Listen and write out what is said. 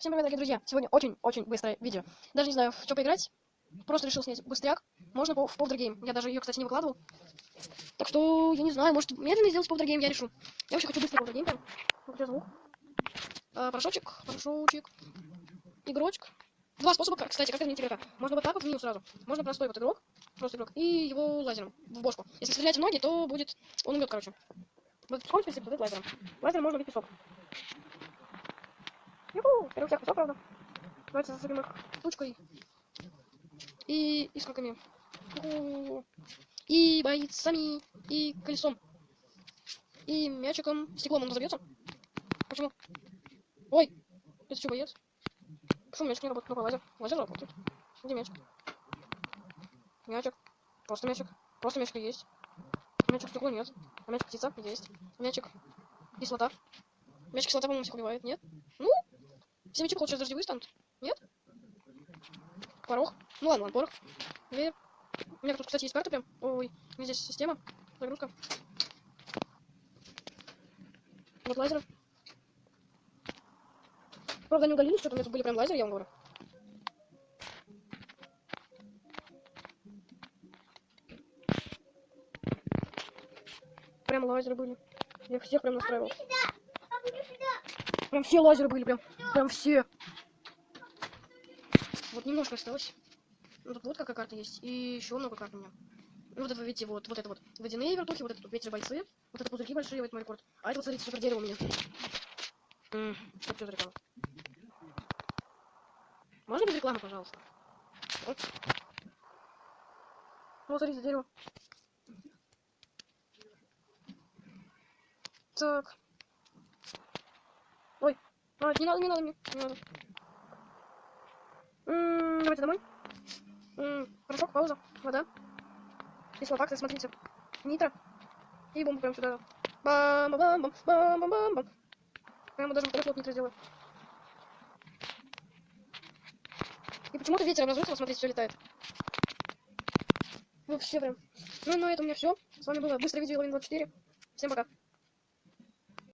Всем привет, дорогие друзья! Сегодня очень-очень быстрое видео. Даже не знаю, в что поиграть. Просто решил снять быстряк. Можно в Powder Game. Я даже ее, кстати, не выкладывал. Так что, я не знаю, может медленно сделать Powder Game, я решу. Я вообще хочу быстрый Powder Game прям. Где звук? Порошочек. Игрочек. Два способа, кстати, как изменить игрока. Можно вот так вот в меню сразу. Можно простой вот игрок. Просто игрок. И его лазером в бошку. Если стрелять в ноги, то будет... Он умрет, короче. Вот скорость, если кто-то лазером. Лазером можно убить песок. Юху! Первый всех песок, правда. Давайте засыпем их штучкой. И искорками. И бойцами. И колесом. И мячиком. Стеклом он разобьется. Почему? Ой! Это что, боец? Почему мячик не работает? Ну-ка, лазер. Лазер работает. Где мячик? Мячик. Просто мячик. Просто мячик есть. Мячик стекло нет. А мячик птица есть. Мячик кислота. Мячик кислота, по-моему, всех убивает. Нет? Ну? Все мячи, получается, дождевые станут. Нет? Порог. Ну ладно, порог. Дверь. У меня тут, кстати, есть карта прям. Ой, у меня здесь система. Загрузка. Вот лазеры. Правда, они удалились, что-то у меня тут были прям лазеры, я вам говорю. Прям лазеры были. Я их всех прям настраивал. Прям все лазеры были, прям все. Вот немножко осталось. Ну, тут вот какая карта есть. И еще много карт у меня. Ну, вот это, видите, вот это вот водяные вертухи, вот это тут ветер бойцы, вот это пузырьки большие, вот мой рекорд. А это вот, смотрите, супер дерево у меня. Что за реклама? Можно без рекламы, пожалуйста? Вот. Вот, смотрите, дерево. Так. Ой. Не надо мне, не надо. Давайте домой. Порошок, пауза, вода. Кислофакты, смотрите. Нитро. И бомбу прям сюда. Бам-бам-бам-бам-бам-бам-бам. Прямо даже вот нитро сделаю. И почему-то ветер образуется, вот смотрите, все летает. Вообще прям. Ну, на этом у меня все. С вами было быстрое видео Лавин 24. Всем пока.